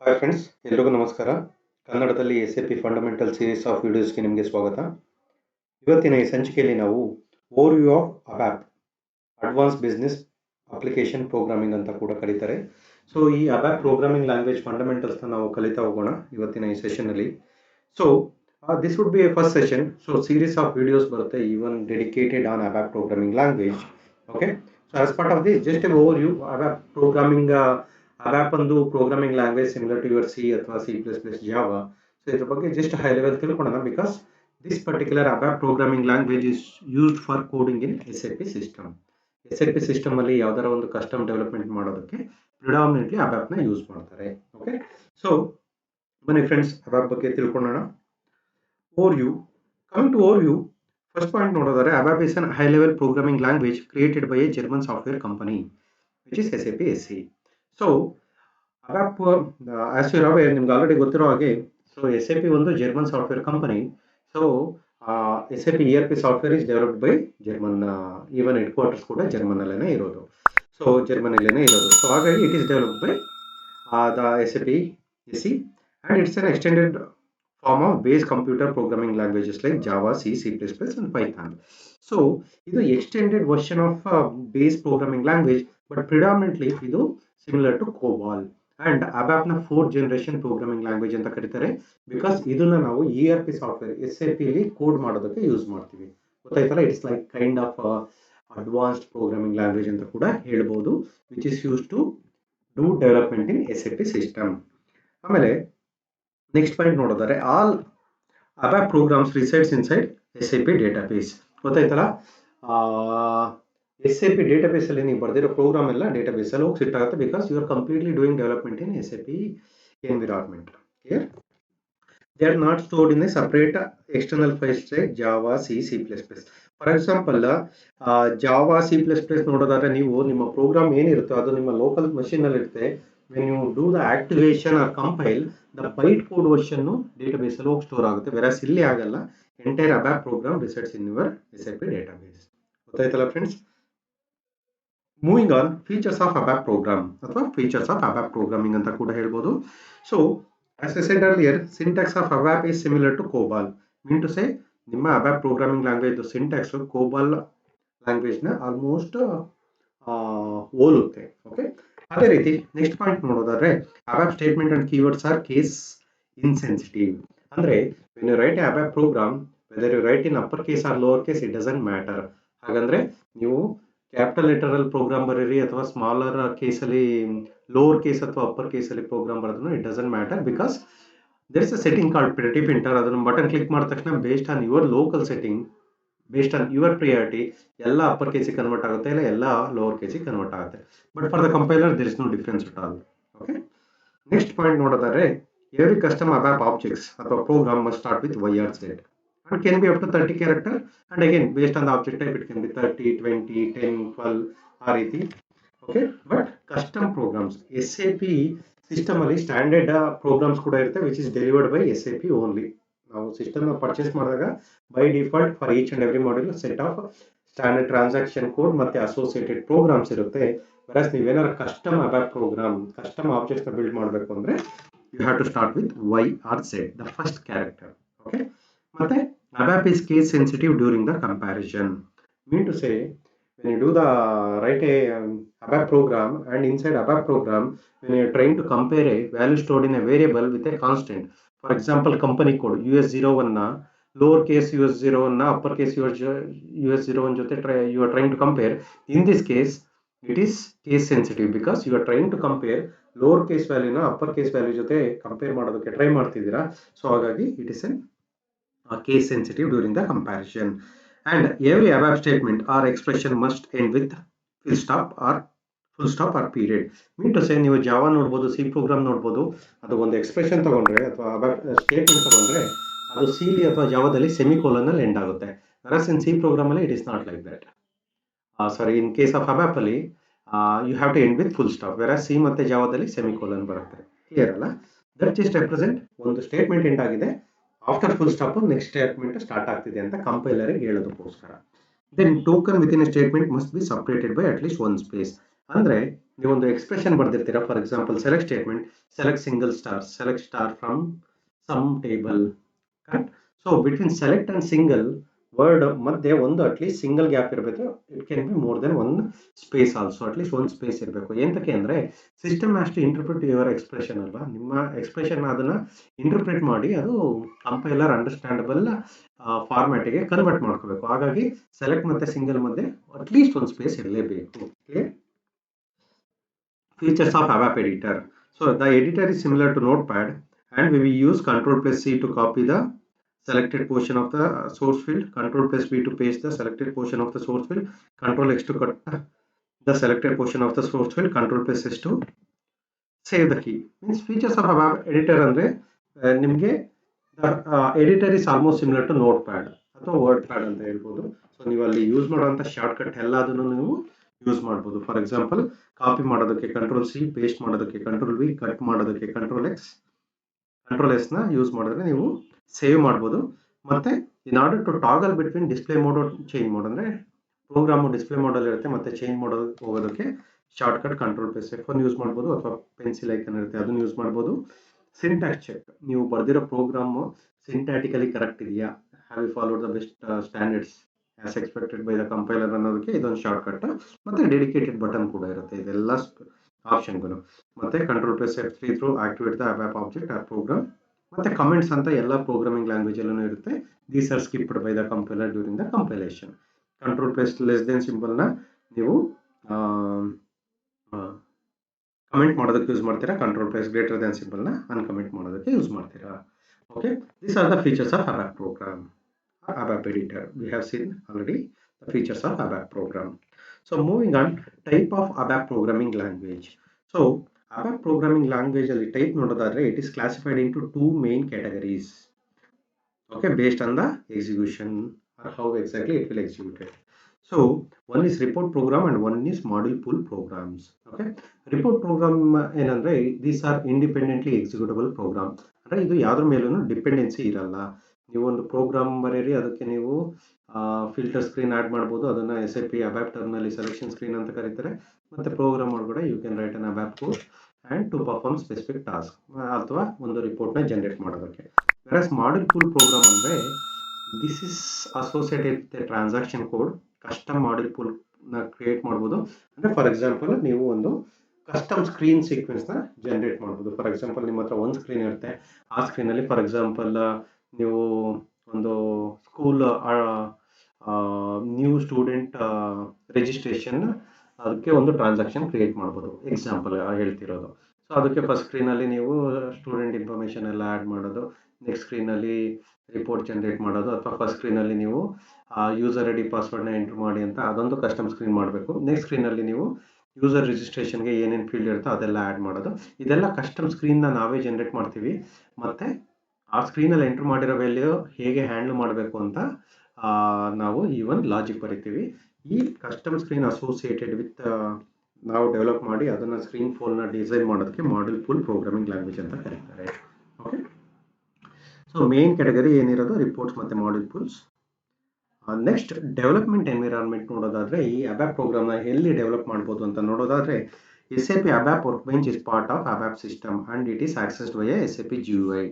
Hi friends, ಎಲ್ರಿಗೂ ನಮಸ್ಕಾರ. ಕನ್ನಡದಲ್ಲಿ SAP ಫಂಡಮೆಂಟಲ್ ಸೀರೀಸ್ ಆಫ್ ವಿಡಿಯೋಸ್ಗೆ ನಿಮಗೆ ಸ್ವಾಗತ. ಇವತ್ತಿನ ಈ ಸಂಚಿಕೆಯಲ್ಲಿ ನಾವು overview of ABAP advance business application programming ಅಂತ ಕೂಡ ಕರೀತಾರೆ. ಸೊ ಈ ಅಬ್ಯಾಪ್ ಪ್ರೋಗ್ರಾಮಿಂಗ್ ಲ್ಯಾಂಗ್ವೇಜ್ ಫಂಡಮೆಂಟಲ್ಸ್ನ ನಾವು ಕಲಿತಾ ಹೋಗೋಣ ಇವತ್ತಿನ ಈ ಸೆಷನ್ನಲ್ಲಿ. So this would be a first session. So series of videos ಬರುತ್ತೆ, even dedicated on ABAP programming language. Okay, so as part of this just a overview ABAP programming. ABAP ಒಂದು programming language similar to your C ಅಥವಾ C++, Java. So ಇದ್ರ ಬಗ್ಗೆ just high level ತಿಳ್ಕೊಳ್ಳೋಣ. Because this particular ABAP programming language is used for coding in SAP system. SAP system ಅಲ್ಲಿ ಯಾವ್ದಾರ ಒಂದು custom development ಮಾಡೋದಕ್ಕೆ predominantly ಅಬ್ಯಾಪ್ನ ಯೂಸ್ ಮಾಡ್ತಾರೆ. ಓಕೆ, ಸೊ ಬನ್ನಿ ಫ್ರೆಂಡ್ಸ್, ಅಬ್ಯಾಪ್ ಬಗ್ಗೆ ತಿಳ್ಕೊಳ್ಳೋಣ. Overview. Coming to overview, first point ನೋಡೋದಾದ್ರೆ ABAP is an high level programming language created by a German software company which is SAP SC. So ABAP as you aware ನಿಮ್ಗೆ already ಗೊತ್ತಿರೋ ಹಾಗೆ, so SAP ಒಂದು German software company. So SAP ERP software is developed by German. Even headquarters ಕೂಡ ಜರ್ಮನಲ್ಲೇ ಇರೋದು. So ಜರ್ಮನಿಲೇನೆ ಇರೋದು. So ಹಾಗಾಗಿ it is developed by the SAP SC and it's an extended form of base computer programming languages like Java, C++, and Python. So ಇದು extended version of base programming language, but predominantly ಇದು similar to COBOL. And ಅಬ್ಯಾಪ್ನ 4th generation programming language ಅಂತ ಕರೀತಾರೆ. Because ಇದನ್ನ ನಾವು ERP software SAP ಅಲ್ಲಿ code ಮಾಡೋದಕ್ಕೆ use ಮಾಡ್ತೀವಿ. ಗೊತ್ತಾಯ್ತಲ್ಲ, it's like kind of advanced programming language ಅಂತ ಕೂಡ ಹೇಳ್ಬೋದು, which is use to do development in SAP system. ಆಮೇಲೆ ನೆಕ್ಸ್ಟ್ ಪಾಯಿಂಟ್ ನೋಡೋದಾದ್ರೆ all ABAP programs resides inside SAP database. ಗೊತ್ತಾಯ್ತಲ್ಲ, SAP ಡೇಟಾಬೇಸ್ ಅಲ್ಲಿ ನೀವು ಬರ್ದಿರೋ ಪ್ರೋಗ್ರಾಮ್ ಎಲ್ಲ ಡೇಟಾಬೇಸ್ ಅಲ್ಲಿ ಹೋಗಿ ಸಿಟ್ ಆಗುತ್ತೆ. Because you are completely doing development in SAP environment. Clear? They are not stored in a separate external files like Java, C++. For example, Java, C++ ನೋಡೋದಾದ್ರೆ ನೀವು ನಿಮ್ಮ program ಏನಿರುತ್ತೋ ಅದು ನಿಮ್ಮ ಲೋಕಲ್ ಮಷೀನ್ ಅಲ್ಲಿ ಇರುತ್ತೆ. When you do the activation or compile, the byte code version database ಅಲ್ಲಿ ಹೋಗಿ store ಆಗುತ್ತೆ. ವೆರಾಸ್ ಇಲ್ಲಿ ಆಗಲ್ಲ. Entire ABAP program resides in your SAP database. ಗೊತ್ತಾಯ್ತಲ್ಲ friends? Moving on, features of ABAP program ಅಥವಾ features of ABAP programming ಅಂತ ಕೂಡ ಹೇಳ್ಬೋದು. So as I said earlier, syntax of ABAP is similar to COBOL. Mean to say, ನಿಮ್ಮ ABAP programming language syntax COBOL ಲ್ಯಾಂಗ್ವೇಜ್ನ almost ಹೋಲುತ್ತೆ. Okay, ಅದೇ ರೀತಿ next point ನೋಡೋದಾದ್ರೆ ABAP statement and keywords are case insensitive. ಅಂದ್ರೆ when you write a ABAP program, whether you write in upper case or lower case, it doesn't matter. ಹಾಗಂದ್ರೆ ನೀವು capital letter ಅಲ್ಲಿ program ಬರೀರಿ ಅಥವಾ smaller ಕೇಸಲ್ಲಿ, lower case ಅಥವಾ upper ಕೇಸಲ್ಲಿ program ಬರೋದನ್ನು it doesn't matter. Because there is a setting called pretty printer. ಅದನ್ನು ಬಟನ್ ಕ್ಲಿಕ್ ಮಾಡಿದ ತಕ್ಷಣ based on your local setting, based on your priority, ಎಲ್ಲ ಅಪ್ಪರ್ ಕೇಸಿಗೆ ಕನ್ವರ್ಟ್ ಆಗುತ್ತೆ, ಇಲ್ಲ ಎಲ್ಲ ಲೋವರ್ ಕೇಸಿಗೆ ಕನ್ವರ್ಟ್ ಆಗುತ್ತೆ. But for the compiler there is no difference at all. Okay, next point ನೋಡೋದಾದ್ರೆ ಎವ್ರಿ ಕಸ್ಟಮ್ ಅಬ್ಯಾಪ್ ಆಬ್ಜೆಕ್ಟ್ಸ್ ಅಥವಾ program must start with YRZ and can be up to 30 character, and again based on the object type it can be 30, 20, 10, 12 ಆ ರೀತಿ. Okay, but custom programs SAP system ಅಲ್ಲಿ standard programs ಕೂಡ ಇರುತ್ತೆ, which is delivered by SAP only. ನಾವು system purchase ಮಾಡಿದಾಗ by default for each and every module set of standard transaction code ಮತ್ತೆ associated programs ಇರುತ್ತೆ. Whereas ನೀವೇನಾದ್ರು custom ABAP program, custom objects ನ build ಮಾಡಬೇಕು ಅಂದ್ರೆ you have to start with YRZ, the first character. Okay, ಮತ್ತೆ ABAP is case sensitive during the comparison. Mean to say, when you do the write a ABAP program, and inside ABAP program, when you are trying to compare a value stored in a variable with a constant, for example company code US01 na lower case US01 na upper case US01 jote you are trying to compare. In this case it is case sensitive because you are trying to compare lower case value na upper case value jote compare ಮಾಡೋದಕ್ಕೆ try ಮಾಡ್ತಿದ್ದೀರಾ. So ಹಾಗಾಗಿ it is an case sensitive during the comparison. And every ABAP statement or expression must end with full stop or period. Mean to say, ನೀವು Java ನೋಡ್ಬೋದು, C program ನೋಡ್ಬೋದು, ಅದು ಒಂದು expression ತಗೊಂಡ್ರೆ ಅಥವಾ ಅಬ್ಯಾಪ್ ಸ್ಟೇಟ್ಮೆಂಟ್ ತಗೊಂಡ್ರೆ ಅದು ಸಿಲಿ ಅಥವಾ ಜಾವಾದಲ್ಲಿ ಸೆಮಿಕೋಲನ್ ಅಲ್ಲಿ ಎಂಡ್ ಆಗುತ್ತೆ. whereas in ಸಿ ಪ್ರೋಗ್ರಾಮ್ ಅಲ್ಲಿ it is not like that. Sorry, in case of ABAP ಅಲ್ಲಿ you have to end with full stop, whereas C ಮತ್ತೆ ಜಾವಾದಲ್ಲಿ ಸೆಮಿಕೋಲನ್ ಬರುತ್ತೆ. ಕ್ಲಿಯರ್ ಅಲ್ಲ? ದಟ್ ಜಸ್ಟ್ ರೆಪ್ರೆಸೆಂಟ್ ಒಂದು ಸ್ಟೇಟ್ಮೆಂಟ್ ಎಂಡ್ ಆಗಿದೆ, after full stop next statement start ಆಗ್ತಿದೆ ಅಂತ compiler ಹೇಳೋದಕ್ಕೋಸ್ಕರ. Then token with in a statement must be separated by at least one space. ಅಂದರೆ ನೀವೊಂದು ಎಕ್ಸ್ಪ್ರೆಷನ್ ಬರ್ದಿರ್ತೀರಾ, for example select statement, select single star, select star from some table, correct. So between select and single word ಮಧ್ಯೆ ಒಂದು at least single gap ಇರಬೇಕು. It can be more than one space also, at least ಒಂದು space ಇರಬೇಕು. ಏನಕ್ಕೆ ಅಂದರೆ system has to interpret your expression ಅಲ್ವಾ, ನಿಮ್ಮ expression ಅದನ್ನು ಇಂಟರ್ಪ್ರಿಟ್ ಮಾಡಿ ಅದು ಕಂಪೈಲರ್ ಅಂಡರ್ಸ್ಟ್ಯಾಂಡಬಲ್ ಫಾರ್ಮ್ಯಾಟಿಗೆ ಕನ್ವರ್ಟ್ ಮಾಡ್ಕೋಬೇಕು. ಹಾಗಾಗಿ ಸೆಲೆಕ್ಟ್ ಮತ್ತು ಸಿಂಗಲ್ ಮಧ್ಯೆ ಅಟ್ಲೀಸ್ಟ್ ಒಂದು ಸ್ಪೇಸ್ ಇರಲೇಬೇಕು. Features of ABAP editor. So the editor is similar to Notepad, and we will use Ctrl+C to copy the selected portion of the source field, Ctrl+V to paste the selected portion of the source field, Ctrl+X to cut the selected portion of the source field, Ctrl+S to save the key. Means features of ABAP editor andre nimge the editor is almost similar to Notepad ಅಥವಾ WordPad ಅಂತ ಹೇಳ್ಬೋದು. So ನೀವು ಅಲ್ಲಿ use ಮಾಡುವಂಥ shortcut ಎಲ್ಲದನ್ನು ನೀವು use ಮಾಡ್ಬೋದು. For example copy ಮಾಡೋದಕ್ಕೆ Ctrl+C, ಪೇಸ್ಟ್ ಮಾಡೋದಕ್ಕೆ Ctrl+V, ಕಟ್ ಮಾಡೋದಕ್ಕೆ Ctrl+X, Ctrl+S ನ ಯೂಸ್ ಮಾಡಿದ್ರೆ ನೀವು ಸೇವ್ ಮಾಡ್ಬೋದು. ಮತ್ತೆ in order to toggle between display mode change mode, ಅಂದರೆ ಪ್ರೋಗ್ರಾಮು ಡಿಸ್ಪ್ಲೇ ಮೋಡಲ್ಲಿ ಇರುತ್ತೆ ಮತ್ತೆ ಚೇಂಜ್ ಮಾಡೋದಕ್ಕೆ ಹೋಗೋದಕ್ಕೆ ಶಾರ್ಟ್ಕಟ್ Ctrl+F1 ಯೂಸ್ ಮಾಡ್ಬೋದು, ಅಥವಾ ಪೆನ್ಸಿಲ್ ಐಕನ್ ಇರುತ್ತೆ ಅದನ್ನು ಯೂಸ್ ಮಾಡ್ಬೋದು. ಸಿಂಟ್ಯಾಕ್ಸ್ ಚೆಕ್, ನೀವು ಬರೆದಿರೋ ಪ್ರೋಗ್ರಾಮು ಸಿಂಟ್ಯಾಟಿಕಲಿ ಕರೆಕ್ಟ್ ಇದೆಯಾ, have you followed the best standards as expected by the compiler ಅನ್ನೋದಕ್ಕೆ ಇದೊಂದು ಶಾರ್ಟ್ಕಟ್. ಮತ್ತೆ ಡೆಡಿಕೇಟೆಡ್ ಬಟನ್ ಕೂಡ ಇರುತ್ತೆ ಇದೆಲ್ಲ ಆಪ್ಷನ್ಗಳು. ಮತ್ತೆ Ctrl+F3 through activate the ABAP object or program. ಮತ್ತೆ ಕಮೆಂಟ್ಸ್ ಅಂತ ಎಲ್ಲ ಪ್ರೋಗ್ರಾಮಿಂಗ್ ಲ್ಯಾಂಗ್ವೇಜ್ ಅಲ್ಲೂ ಇರುತ್ತೆ. These are skipped by the compiler during the compilation. Ctrl+less ಸಿಂಬಲ್ನ ನೀವು ಕಮೆಂಟ್ ಮಾಡೋದಕ್ಕೆ ಯೂಸ್ ಮಾಡ್ತೀರಾ, Ctrl+greater ಸಿಂಬಲ್ನ ಅನ್ಕಮೆಂಟ್ ಮಾಡೋದಕ್ಕೆ ಯೂಸ್ ಮಾಡ್ತೀರಾ. Okay, these are the features of ABAP program. ABAP editor. We have seen already the features of ABAP program. So moving on, type of ABAP programming language. So ABAP programming language ಅಲ್ಲಿ type ನೋಡೋದಾದ್ರೆ it is classified into two main categories. Okay, based on the execution or how exactly it will execute it. So one is report program and one is module pool programs. Okay, report program ಏನಂದ್ರೆ these are independently executable program. ಅಂದ್ರೆ ಇದು ಯಾವ್ದ್ರ ಮೇಲೂ dependency ಇರಲ್ಲ. ನೀವು ಒಂದು program ಬರೀರಿ, ಅದಕ್ಕೆ ನೀವು ಫಿಲ್ಟರ್ ಸ್ಕ್ರೀನ್ ಆ್ಯಡ್ ಮಾಡ್ಬೋದು, ಅದನ್ನು SAP ABAP ಟರ್ಮ್ನಲ್ಲಿ ಸೆಲೆಕ್ಷನ್ ಸ್ಕ್ರೀನ್ ಅಂತ ಕರೀತಾರೆ. ಮತ್ತು ಪ್ರೋಗ್ರಾಮ್ ಒಳಗಡೆ you can write an ABAP code and to perform specific task ಅಥವಾ ಒಂದು ರಿಪೋರ್ಟ್ನ ಜನರೇಟ್ ಮಾಡೋದಕ್ಕೆ. ವೆರಸ್ ಮಾಡಲ್ ಪೂಲ್ ಪ್ರೋಗ್ರಾಮ್ ಅಂದರೆ this is associated with transaction code. Custom module ಪೂಲ್ನ ಕ್ರಿಯೇಟ್ ಮಾಡ್ಬೋದು. ಅಂದರೆ ಫಾರ್ ಎಕ್ಸಾಂಪಲ್ ನೀವು ಒಂದು ಕಸ್ಟಮ್ ಸ್ಕ್ರೀನ್ ಸೀಕ್ವೆನ್ಸ್ನ ಜನರೇಟ್ ಮಾಡ್ಬೋದು. ಫಾರ್ ಎಕ್ಸಾಂಪಲ್ ನಿಮ್ಮ ಹತ್ರ ಒಂದು ಸ್ಕ್ರೀನ್ ಇರುತ್ತೆ, ಆ ಸ್ಕ್ರೀನಲ್ಲಿ ಫಾರ್ ಎಕ್ಸಾಂಪಲ್ ನೀವು ಒಂದು ಸ್ಕೂಲ್ ನ್ಯೂ ಸ್ಟೂಡೆಂಟ್ ರಿಜಿಸ್ಟ್ರೇಷನ್, ಅದಕ್ಕೆ ಒಂದು ಟ್ರಾನ್ಸಾಕ್ಷನ್ ಕ್ರಿಯೇಟ್ ಮಾಡ್ಬೋದು, ಎಕ್ಸಾಂಪಲ್ ಹೇಳ್ತಿರೋದು. ಸೊ ಅದಕ್ಕೆ ಫಸ್ಟ್ ಸ್ಕ್ರೀನಲ್ಲಿ ನೀವು ಸ್ಟೂಡೆಂಟ್ ಇನ್ಫಾರ್ಮೇಷನ್ ಎಲ್ಲ ಆ್ಯಡ್ ಮಾಡೋದು, ನೆಕ್ಸ್ಟ್ ಸ್ಕ್ರೀನಲ್ಲಿ ರಿಪೋರ್ಟ್ ಜನರೇಟ್ ಮಾಡೋದು, ಅಥವಾ ಫಸ್ಟ್ ಸ್ಕ್ರೀನಲ್ಲಿ ನೀವು ಯೂಸರ್ ಐ ಡಿ ಪಾಸ್ವರ್ಡ್ನ ಎಂಟ್ರ್ ಮಾಡಿ ಅಂತ ಅದೊಂದು ಕಸ್ಟಮ್ ಸ್ಕ್ರೀನ್ ಮಾಡಬೇಕು. ನೆಕ್ಸ್ಟ್ ಸ್ಕ್ರೀನಲ್ಲಿ ನೀವು ಯೂಸರ್ ರಿಜಿಸ್ಟ್ರೇಷನ್ಗೆ ಏನೇನು ಫೀಲ್ಡ್ ಇರುತ್ತೋ ಅದೆಲ್ಲ ಆ್ಯಡ್ ಮಾಡೋದು. ಇದೆಲ್ಲ ಕಸ್ಟಮ್ ಸ್ಕ್ರೀನ್ನ ನಾವೇ ಜನರೇಟ್ ಮಾಡ್ತೀವಿ. ಮತ್ತು ಆ ಸ್ಕ್ರೀನಲ್ಲಿ ಎಂಟ್ರ್ ಮಾಡಿರೋ ವ್ಯಾಲ್ಯೂ ಹೇಗೆ ಹ್ಯಾಂಡಲ್ ಮಾಡಬೇಕು ಅಂತ ನಾವು ಈ ಒಂದು ಲಾಜಿಕ್ ಬರಿತೀವಿ. ಈ ಕಸ್ಟಮ್ ಸ್ಕ್ರೀನ್ ಅಸೋಸಿಯೇಟೆಡ್ ವಿತ್ ನಾವು ಡೆವಲಪ್ ಮಾಡಿ ಅದನ್ನು ಸ್ಕ್ರೀನ್ ಫೋಲ್ನ ಡಿಸೈನ್ ಮಾಡೋದಕ್ಕೆ ಮಾಡಲ್ ಪೂಲ್ ಪ್ರೋಗ್ರಾಮಿಂಗ್ ಲ್ಯಾಂಗ್ವೇಜ್ ಅಂತ ಕರೀತಾರೆ. ಓಕೆ, ಸೊ ಮೇನ್ ಕ್ಯಾಟಗರಿ ಏನಿರೋದು ರಿಪೋರ್ಟ್ಸ್ ಮತ್ತು module pools. Next development environment ನೋಡೋದಾದರೆ ಈ ABAP ಪ್ರೋಗ್ರಾಮ್ನ ಎಲ್ಲಿ ಡೆವಲಪ್ ಮಾಡ್ಬೋದು ಅಂತ ನೋಡೋದಾದರೆ SAP ABAP workbench is part of ABAP system and it is accessed via SAP GUI.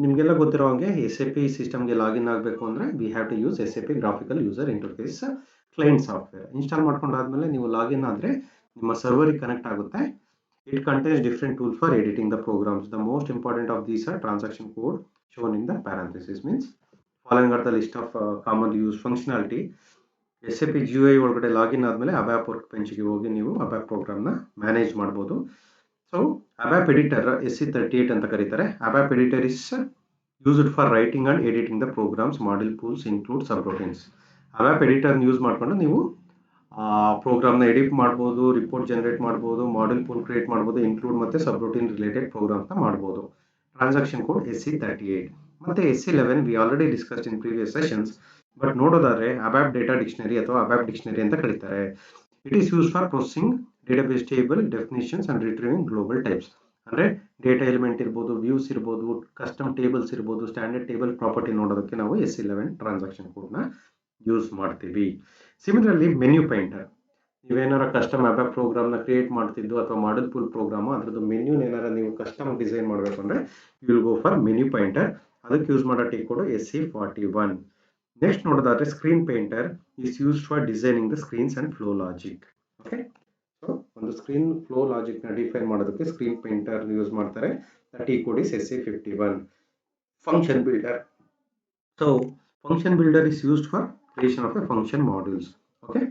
ನಿಮಗೆಲ್ಲ ಗೊತ್ತಿರೋ ಹಾಗೆ SAP ಸಿಸ್ಟಮ್ಗೆ ಲಾಗಿನ್ ಆಗಬೇಕು ಅಂದರೆ we have to use SAP graphical user interface client software. Install ಮಾಡ್ಕೊಂಡಾದ್ಮೇಲೆ ನೀವು ಲಾಗಿನ್ ಆದರೆ ನಿಮ್ಮ ಸರ್ವರಿಗೆ ಕನೆಕ್ಟ್ ಆಗುತ್ತೆ. It contains different tools for editing the programs. The most important of these are transaction code shown in the parenthesis. Means following are the list of common use functionality. SAP GUI ಒಳಗಡೆ login ಆದಮೇಲೆ ABAP ವರ್ಕ್ಬೆಂಚ್ಗೆ ಹೋಗಿ ನೀವು ABAP ಪ್ರೋಗ್ರಾಮ್ನ manage ಮಾಡ್ಬೋದು. So ABAP editor SE38 ಅಂತ ಕರೀತಾರೆ. ABAP editor is used for writing and editing the programs. Model pools include subroutines. ABAP editor use ಮಾಡಿಕೊಂಡು ನೀವು ಪ್ರೋಗ್ರಾಮ್ನ ಎಡಿಟ್ ಮಾಡ್ಬೋದು, ರಿಪೋರ್ಟ್ ಜನರೇಟ್ ಮಾಡ್ಬೋದು, ಮಾಡೆಲ್ ಪೂಲ್ ಕ್ರಿಯೇಟ್ ಮಾಡ್ಬೋದು, ಇನ್ಕ್ಲೂಡ್ ಮತ್ತು ಸಬ್ರೂಟೀನ್ ರಿಲೇಟೆಡ್ ಪ್ರೋಗ್ರಾಮ್ಸ್ನ ಮಾಡ್ಬೋದು. ಟ್ರಾನ್ಸಾಕ್ಷನ್ ಕೋಡ್ SE38 ಮತ್ತು SE11 we already discussed in previous sessions. But ನೋಡೋದಾದ್ರೆ ABAP ಡೇಟಾ ಡಿಕ್ಷನರಿ ಅಥವಾ ABAP ಡಿಕ್ಷನರಿ ಅಂತ ಕರೀತಾರೆ. It is use for processing database table definitions and retrieving global types. ಅಂದರೆ data element ಇರ್ಬೋದು, views ಇರ್ಬೋದು, custom tables ಇರ್ಬೋದು, standard table property ನೋಡೋದಕ್ಕೆ ನಾವು SE11 ಟ್ರಾನ್ಸಾಕ್ಷನ್ ಕೋಡ್ನ ಯೂಸ್ ಮಾಡ್ತೀವಿ. Similarly menu painter. ನೀವೇನಾರ ಕಸ್ಟಮ್ ಆ್ಯಪ್ ಪ್ರೋಗ್ರಾಮ್ನ ಕ್ರಿಯೇಟ್ ಮಾಡ್ತಿದ್ದು ಅಥವಾ ಮಾಡಲ್ ಪೂಲ್ ಪ್ರೋಗ್ರಾಮು ಅದ್ರದ್ದು ಮೆನ್ಯೂನ ಏನಾರ ನೀವು ಕಸ್ಟಮ್ ಡಿಸೈನ್ ಮಾಡಬೇಕು ಅಂದರೆ you will go for menu painter. ಅದಕ್ಕೆ ಯೂಸ್ ಮಾಡೋ ಟಿಕ್ ಕೋಡು SC41. ನೆಕ್ಸ್ಟ್ ನೋಡೋದಾದ್ರೆ screen painter is used for designing the screens and flow logic. Okay, so ಒಂದು ಸ್ಕ್ರೀನ್ ಫ್ಲೋ ಲಾಜಿಕ್ನ ಡಿಫೈನ್ ಮಾಡೋದಕ್ಕೆ ಸ್ಕ್ರೀನ್ ಪೇಂಟರ್ ಯೂಸ್ ಮಾಡ್ತಾರೆ. The T code is SC51. Function builder. So function builder is used for creation of a function modules. Okay.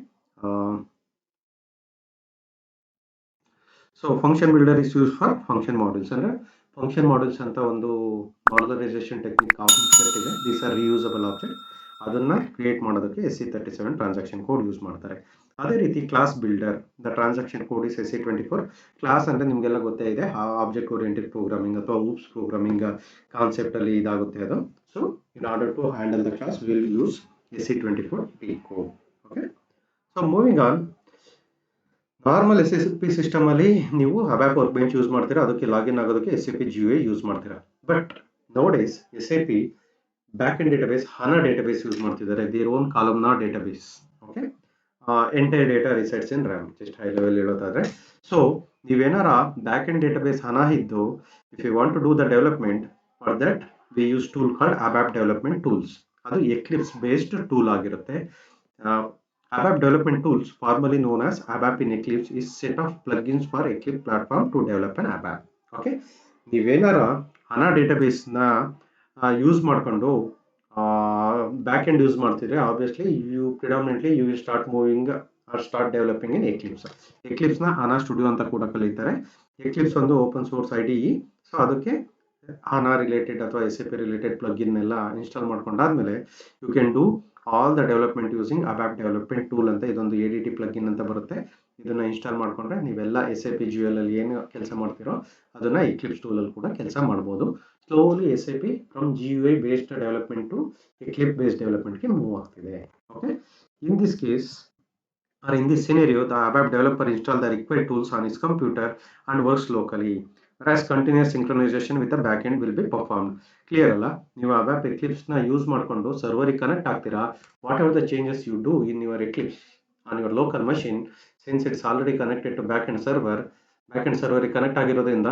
So function builder is used for function modules. And function modules ಅಂತ ಒಂದು modularization technique concept ಇದೆ. These are reusable object. ಅದನ್ನ create ಮಾಡೋದಕ್ಕೆ SC37 transaction code use ಮಾಡ್ತಾರೆ. ಅದೇ ರೀತಿ class builder, the transaction code is SC24. Class ಅಂದ್ರೆ ನಿಮಗೆಲ್ಲ ಗೊತ್ತೇ ಇದೆ, ಆಬ್ಜೆಕ್ಟ್ ಓರಿಯೆಂಟೆಡ್ ಪ್ರೋಗ್ರಾಮಿಂಗ್ ಅಥವಾ ಊಪ್ಸ್ ಪ್ರೋಗ್ರಾಮಿಂಗ್ ಕಾನ್ಸೆಪ್ಟ್ ಅಲ್ಲಿ ಇದಾಗುತ್ತೆ ಅದು. So in order to handle the class we will use SC24 T code. Okay, so moving on, normal SAP system ಅಲ್ಲಿ ನೀವು ABAP ವರ್ಕ್ ಬೆಂಚ್ ಯೂಸ್ ಮಾಡ್ತೀರಾ, ಅದಕ್ಕೆ ಲಾಗಿನ್ ಆಗೋದಕ್ಕೆ SAP GUI use ಮಾಡ್ತೀರಾ. But nowadays SAP back end database HANA database use ಮಾಡ್ತಿದ್ದಾರೆ, their own columnar database. Okay, entire data resides in RAM, just high level ಹೇಳೋದಾದ್ರೆ. So ನೀವೇನಾರ back end database HANA ಇದ್ದು, if you want to do the development for that we use tool called ABAP development tools. ಅದು Eclipse based tool ಆಗಿರುತ್ತೆ. ABAP development tools, formerly known as ABAP in Eclipse, is set of plugins for Eclipse platform to develop an ABAP. Okay, ನೀವೇನಾರ HANA database ನ use ಮಾಡ್ಕೊಂಡು back end use ಮಾಡ್ತಿದ್ರೆ, obviously you will start moving or start developing in Eclipse. Eclipse ನ HANA studio ಅಂತ ಕೂಡ ಕರೀತಾರೆ. Eclipse ಒಂದು open source IDE. ಸೊ ಅದಕ್ಕೆ HANA ರಿಲೇಟೆಡ್ ಅಥವಾ SAP ರಿಲೇಟೆಡ್ ಪ್ಲಗಿನ್ ಎಲ್ಲ ಇನ್ಸ್ಟಾಲ್ ಮಾಡ್ಕೊಂಡಾದ್ಮೇಲೆ you can do all the development using ABAP development tool ಅಂತ ಇದೊಂದು ADT ಪ್ಲಗಿನ್ ಅಂತ ಬರುತ್ತೆ. ಇದನ್ನ ಇನ್ಸ್ಟಾಲ್ ಮಾಡ್ಕೊಂಡ್ರೆ ನೀವೆಲ್ಲ SAP GUI ಅಲ್ಲಿ ಏನು ಕೆಲಸ ಮಾಡ್ತಿರೋ ಅದನ್ನ Eclipse ಟೂಲ್ ಅಲ್ಲಿ ಕೂಡ ಕೆಲಸ ಮಾಡ್ಬೋದು. Slowly SAP from GUI based development to Eclipse based ಡೆವಲಪ್ಮೆಂಟ್ಗೆ ಮೂವ್ ಆಗ್ತಿದೆ. Okay, in this case or in this scenario, the ABAP developer installs the required tools on his computer and works locally, whereas continuous synchronization with the backend will be performed. Clear ಅಲ್ಲ? ನೀವು ABAP Eclipse ನ use ಮಾಡಿಕೊಂಡು ಸರ್ವರಿಗೆ connect ಆಗ್ತೀರಾ, whatever the changes you do in your Eclipse on your local machine, since it's already connected to backend ಸರ್ವರಿಗೆ connect ಆಗಿರೋದ್ರಿಂದ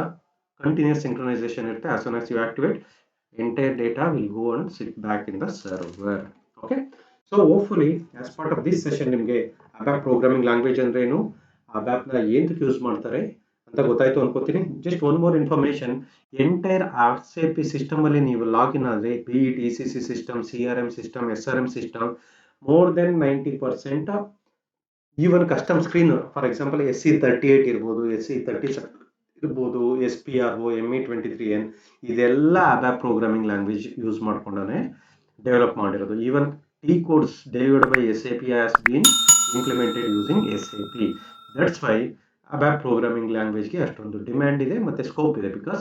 continuous synchronization ಇರುತ್ತೆ. as soon as you activate, entire data will go and sit back in the server. Okay, so hopefully as part of this session ನಿಮಗೆ ABAP programming language ಅಂದ್ರೆ ಏನು, ABAP ನ ಏನಕ್ಕೆ use ಮಾಡ್ತಾರೆ ಅಂತ ಗೊತ್ತಾಯ್ತು ಅನ್ಕೋತೀನಿ. Just one more information, entire SAP system ಅಲ್ಲಿ ನೀವು ಲಾಗಿನ್ ಆದ್ರೆ, be it ECC system, CRM system, SRM system, more than 90% even custom screen, for example SC38 ಇರ್ಬೋದು, SC37 ಇರ್ಬೋದು, SPRO, ME23N, ಇದೆಲ್ಲ ABAP ಪ್ರೋಗ್ರಾಮಿಂಗ್ ಲ್ಯಾಂಗ್ವೇಜ್ ಯೂಸ್ ಮಾಡ್ಕೊಂಡೇ develop ಮಾಡಿರೋದು. Even T codes delivered by SAP has been implemented using SAP. That's why ABAP programming ಲ್ಯಾಂಗ್ವೇಜ್ಗೆ ಅಷ್ಟೊಂದು demand ಇದೆ ಮತ್ತು scope ಇದೆ. ಬಿಕಾಸ್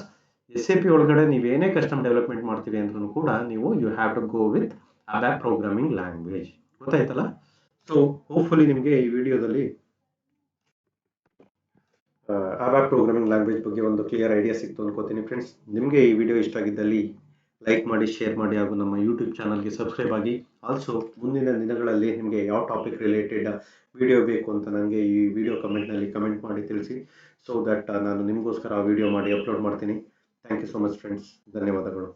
SAP ಒಳಗಡೆ ನೀವೇನೇ ಕಸ್ಟಮ್ ಡೆವಲಪ್ಮೆಂಟ್ ಮಾಡ್ತೀವಿ ಅಂದ್ರೂ ಕೂಡ ನೀವು you have to go with ABAP programming language. ಗೊತ್ತಾಯ್ತಲ್ಲ? ಸೊ ಹೋಪ್ಫುಲಿ ನಿಮಗೆ ಈ ವಿಡಿಯೋದಲ್ಲಿ ABAP ಪ್ರೋಗ್ರಾಮಿಂಗ್ ಲ್ಯಾಂಗ್ವೇಜ್ ಬಗ್ಗೆ ಒಂದು ಕ್ಲಿಯರ್ ಐಡಿಯಾ ಸಿಕ್ತು ಅನ್ಕೋತೀನಿ. ಫ್ರೆಂಡ್ಸ್, ನಿಮಗೆ ಈ ವಿಡಿಯೋ ಇಷ್ಟ ಆಗಿದ್ದಲ್ಲಿ ಲೈಕ್ ಮಾಡಿ, ಶೇರ್ ಮಾಡಿ, ಹಾಗೂ ನಮ್ಮ ಯೂಟ್ಯೂಬ್ ಚಾನಲ್ಗೆ ಸಬ್ಸ್ಕ್ರೈಬ್ ಆಗಿ. ಆಲ್ಸೋ ಮುಂದಿನ ದಿನಗಳಲ್ಲಿ ನಿಮಗೆ ಯಾವ ಟಾಪಿಕ್ ರಿಲೇಟೆಡ್ ವಿಡಿಯೋ ಬೇಕು ಅಂತ ನನಗೆ ಈ ವಿಡಿಯೋ ಕಮೆಂಟ್ನಲ್ಲಿ ಕಮೆಂಟ್ ಮಾಡಿ ತಿಳಿಸಿ. ಸೊ ದಟ್ ನಾನು ನಿಮಗೋಸ್ಕರ ಆ ವಿಡಿಯೋ ಮಾಡಿ ಅಪ್ಲೋಡ್ ಮಾಡ್ತೀನಿ. Thank you so much friends, ಧನ್ಯವಾದಗಳು.